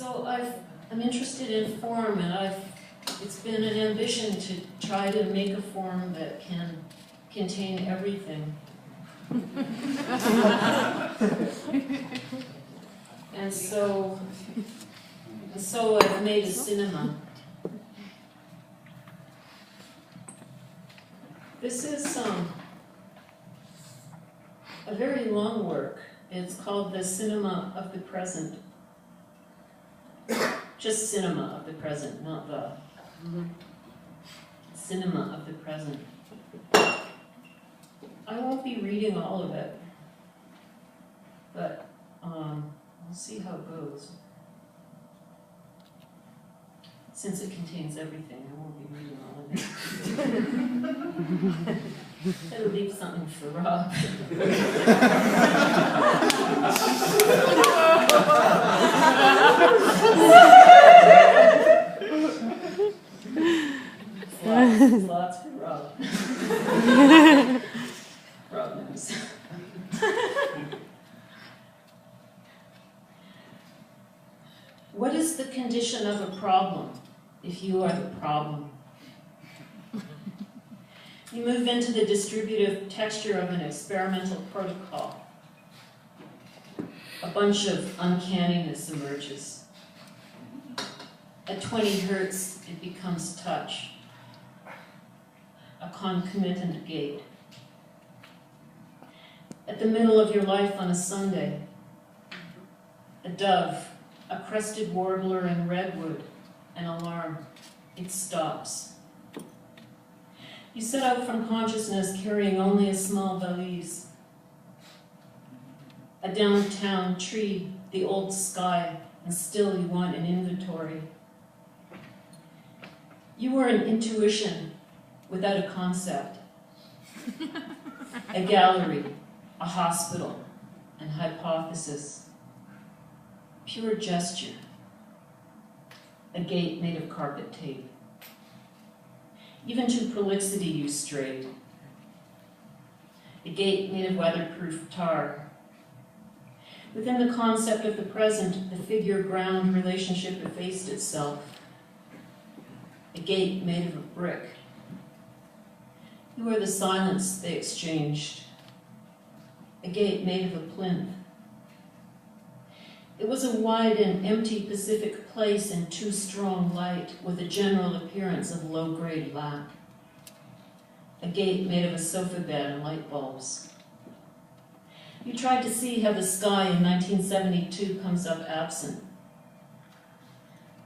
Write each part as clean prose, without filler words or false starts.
So I'm interested in form, and it's been an ambition to try to make a form that can contain everything. And so I've made a cinema. This is a very long work. It's called The Cinema of the Present. Just cinema of the present, not the cinema of the present. I won't be reading all of it, but we'll see how it goes. Since it contains everything, I won't be reading all of it. It'll leave something for Rob. Lots for Rob. Rob knows. What is the condition of a problem if you are the problem? You move into the distributive texture of an experimental protocol. A bunch of uncanniness emerges. At 20 hertz, it becomes touch. A concomitant gait. At the middle of your life on a Sunday, a dove, a crested warbler in redwood, an alarm. It stops. You set out from consciousness carrying only a small valise. A downtown tree, the old sky, and still you want an inventory. You were an intuition without a concept. A gallery, a hospital, an hypothesis. Pure gesture. A gate made of carpet tape. Even to prolixity you strayed. A gate made of weatherproof tar. Within the concept of the present, the figure-ground relationship effaced itself. A gate made of a brick. You were the silence they exchanged. A gate made of a plinth. It was a wide and empty Pacific place in too strong light, with a general appearance of low-grade lack. A gate made of a sofa bed and light bulbs. You tried to see how the sky in 1972 comes up absent.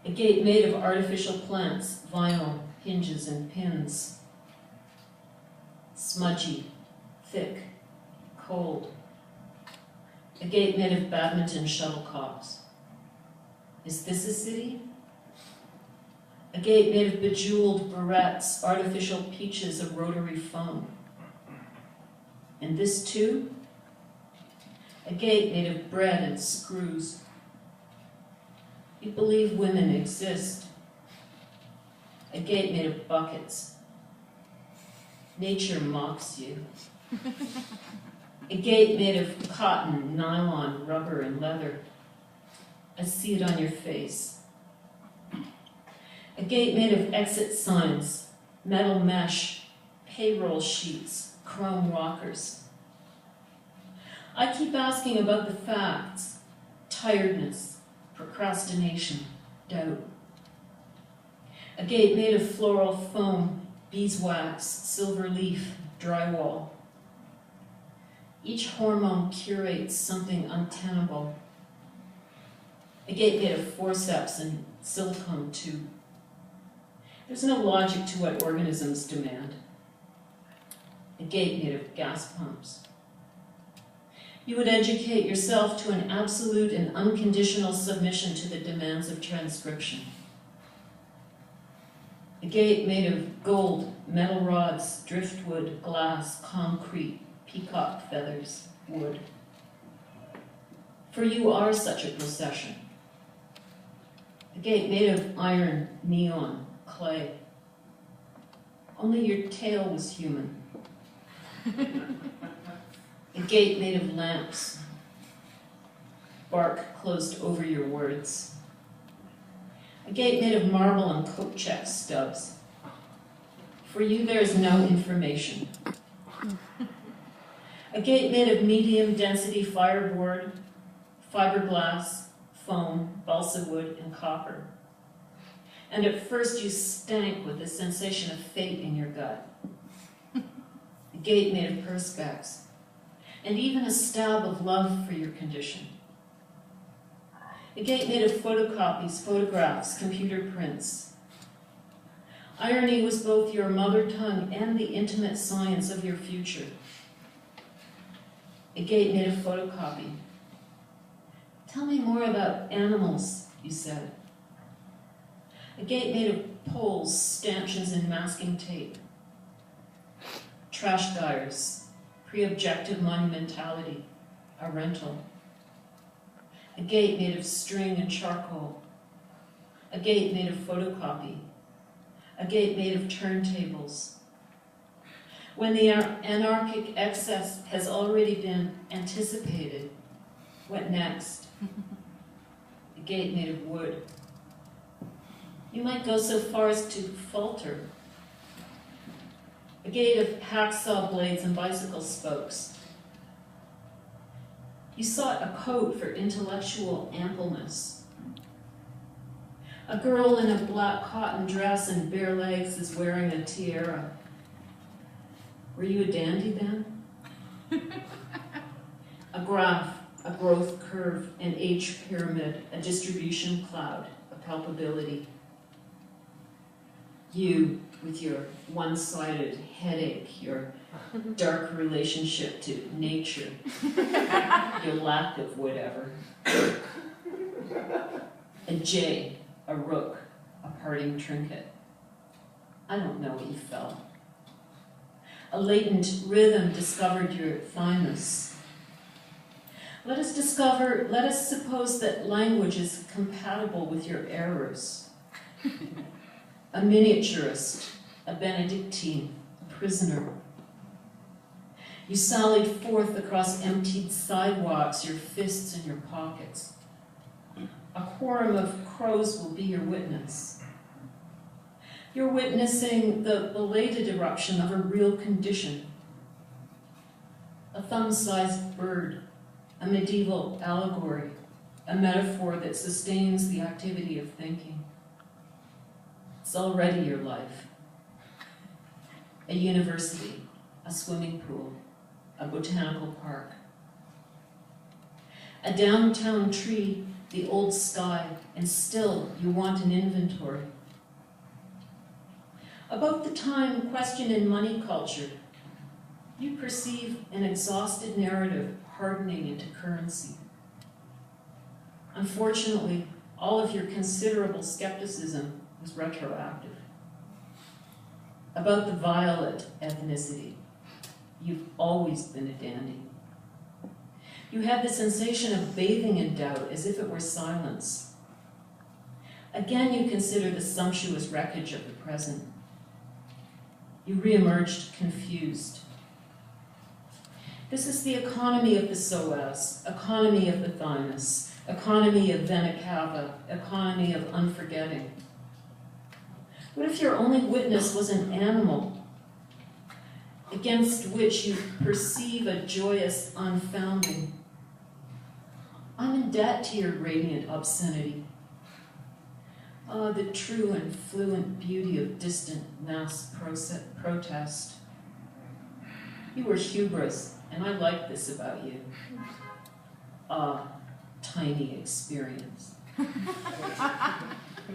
A gate made of artificial plants, vinyl, hinges, and pins. Smudgy, thick, cold. A gate made of badminton shuttlecocks. Is this a city? A gate made of bejeweled barrettes, artificial peaches, a rotary phone. And this too? A gate made of bread and screws. You believe women exist. A gate made of buckets. Nature mocks you. A gate made of cotton, nylon, rubber, and leather. I see it on your face. A gate made of exit signs, metal mesh, payroll sheets, chrome rockers. I keep asking about the facts: tiredness, procrastination, doubt. A gate made of floral foam, beeswax, silver leaf, drywall. Each hormone curates something untenable. A gate made of forceps and silicone tube. There's no logic to what organisms demand. A gate made of gas pumps. You would educate yourself to an absolute and unconditional submission to the demands of transcription. A gate made of gold, metal rods, driftwood, glass, concrete, peacock feathers, wood. For you are such a procession. A gate made of iron, neon, clay. Only your tail was human. A gate made of lamps. Bark closed over your words. A gate made of marble and coat check stubs. For you, there is no information. A gate made of medium density fireboard, fiberglass, foam, balsa wood, and copper. And at first you stank with the sensation of fate in your gut. A gate made of perspex, and even a stab of love for your condition. A gate made of photocopies, photographs, computer prints. Irony was both your mother tongue and the intimate science of your future. A gate made of photocopy. Tell me more about animals, you said. A gate made of poles, stanchions, and masking tape. Trash dyers, pre-objective monumentality, a rental. A gate made of string and charcoal. A gate made of photocopy. A gate made of turntables. When the anarchic excess has already been anticipated, what next? A gate made of wood. You might go so far as to falter. A gate of hacksaw blades and bicycle spokes. You sought a code for intellectual ampleness. A girl in a black cotton dress and bare legs is wearing a tiara. Were you a dandy then? A graph, a growth curve, an age pyramid, a distribution cloud, a palpability. You, with your one-sided headache, your dark relationship to nature, your lack of whatever. A J, a rook, a parting trinket. I don't know what you felt. A latent rhythm discovered your thymus. Let us suppose that language is compatible with your errors. A miniaturist, a Benedictine, a prisoner. You sallied forth across emptied sidewalks, your fists in your pockets. A quorum of crows will be your witness. You're witnessing the belated eruption of a real condition. A thumb-sized bird, a medieval allegory, a metaphor that sustains the activity of thinking. It's already your life. A university, a swimming pool, a botanical park. A downtown tree, the old sky, and still you want an inventory. About the time questioned in money culture, you perceive an exhausted narrative hardening into currency. Unfortunately, all of your considerable skepticism was retroactive. About the violet ethnicity, you've always been a dandy. You had the sensation of bathing in doubt as if it were silence. Again, you consider the sumptuous wreckage of the present. You reemerged confused. This is the economy of the psoas, economy of the thymus, economy of vena cava, economy of unforgetting. What if your only witness was an animal against which you perceive a joyous unfounding? I'm in debt to your radiant obscenity. Ah, the true and fluent beauty of distant mass protest. You were hubris, and I like this about you. Ah, tiny experience.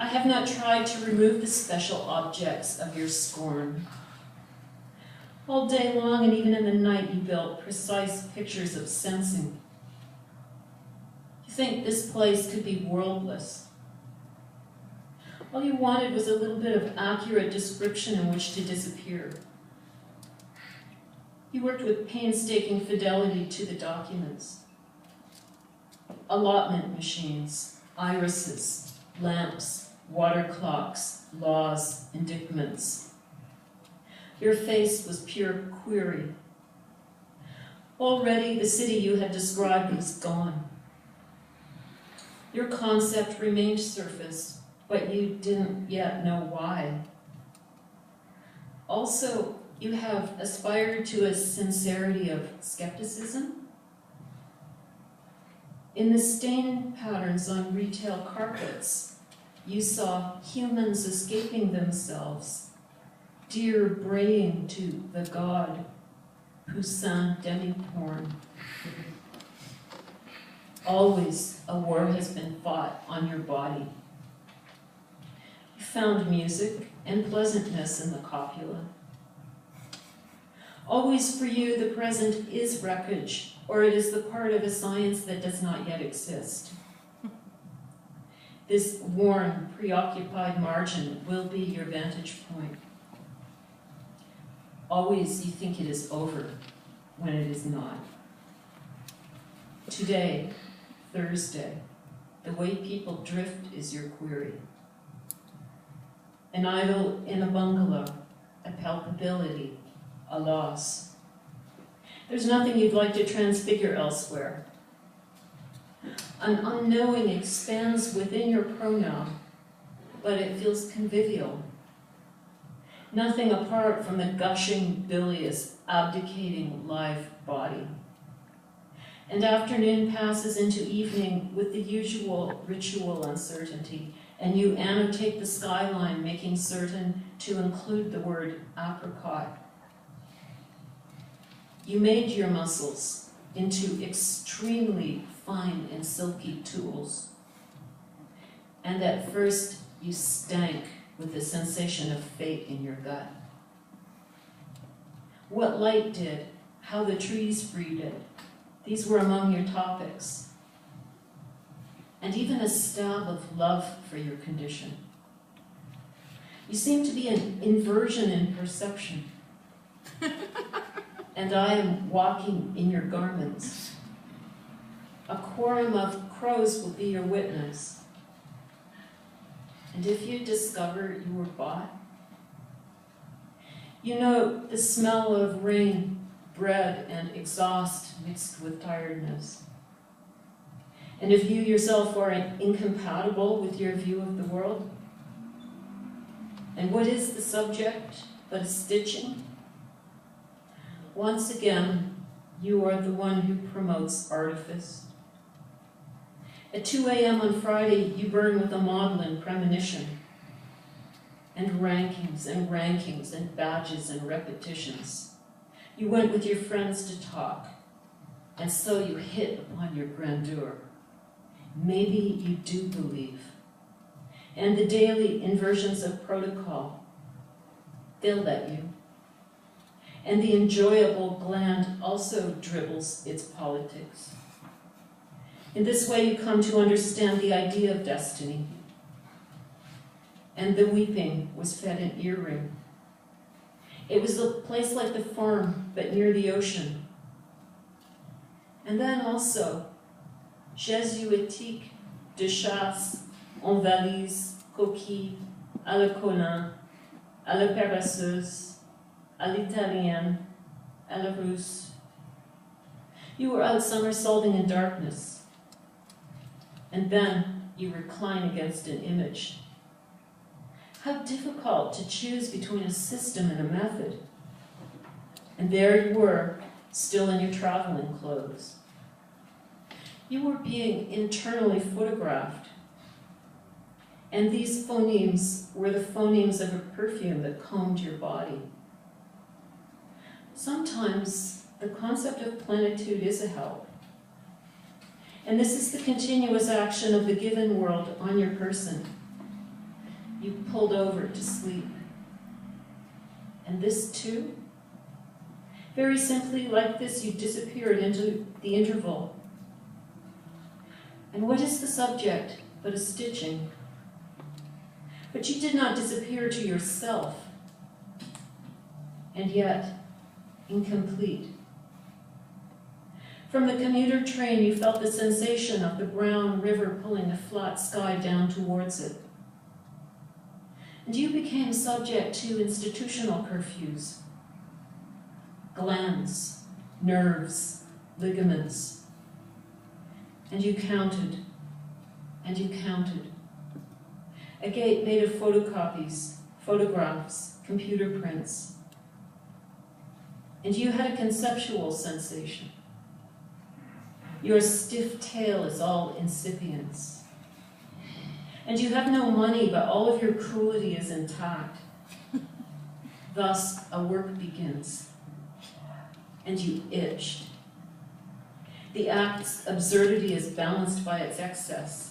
I have not tried to remove the special objects of your scorn. All day long and even in the night you built precise pictures of sensing. You think this place could be worldless. All you wanted was a little bit of accurate description in which to disappear. You worked with painstaking fidelity to the documents. Allotment machines, irises, lamps, water clocks, laws, indictments. Your face was pure query. Already the city you had described was gone. Your concept remained surface, but you didn't yet know why. Also, you have aspired to a sincerity of skepticism. In the stain patterns on retail carpets, you saw humans escaping themselves, deer braying to the god, Poussin demi-porn. Always a war has been fought on your body. You found music and pleasantness in the copula. Always for you, the present is wreckage, or it is the part of a science that does not yet exist. This worn, preoccupied margin will be your vantage point. Always you think it is over when it is not. Today, Thursday, the way people drift is your query. An idol in a bungalow, a palpability, a loss. There's nothing you'd like to transfigure elsewhere. An unknowing expands within your pronoun, but it feels convivial. Nothing apart from the gushing, bilious, abdicating live body. And afternoon passes into evening with the usual ritual uncertainty, and you annotate the skyline, making certain to include the word apricot. You made your muscles into extremely fine and silky tools. And at first you stank with the sensation of fate in your gut. What light did, how the trees breeded, these were among your topics. And even a stab of love for your condition. You seem to be an inversion in perception. And I am walking in your garments. A quorum of crows will be your witness. And if you discover you were bought, you know the smell of rain, bread, and exhaust mixed with tiredness. And if you yourself are incompatible with your view of the world, and what is the subject but a stitching? Once again, you are the one who promotes artifice. At 2 a.m. on Friday, you burn with a maudlin premonition, and rankings and badges and repetitions. You went with your friends to talk, and so you hit upon your grandeur. Maybe you do believe. And the daily inversions of protocol, they'll let you. And the enjoyable gland also dribbles its politics. In this way you come to understand the idea of destiny. And the weeping was fed an earring. It was a place like the farm, but near the ocean. And then also, Jésuitique de chasse en valise, coquille, à la colin, à la paresseuse, à l'italienne, à la russe. You were out somersaulting in darkness, and then you recline against an image. How difficult to choose between a system and a method. And there you were, still in your traveling clothes. You were being internally photographed. And these phonemes were the phonemes of a perfume that combed your body. Sometimes the concept of plenitude is a help. And this is the continuous action of the given world on your person. You pulled over to sleep. And this too? Very simply, like this, you disappeared into the interval. And what is the subject but a stitching? But you did not disappear to yourself. And yet, incomplete. From the commuter train, you felt the sensation of the brown river pulling the flat sky down towards it. And you became subject to institutional curfews. Glands, nerves, ligaments. And you counted, and you counted. A gate made of photocopies, photographs, computer prints. And you had a conceptual sensation. Your stiff tail is all incipience. And you have no money, but all of your cruelty is intact. Thus, a work begins. And you itched. The act's absurdity is balanced by its excess.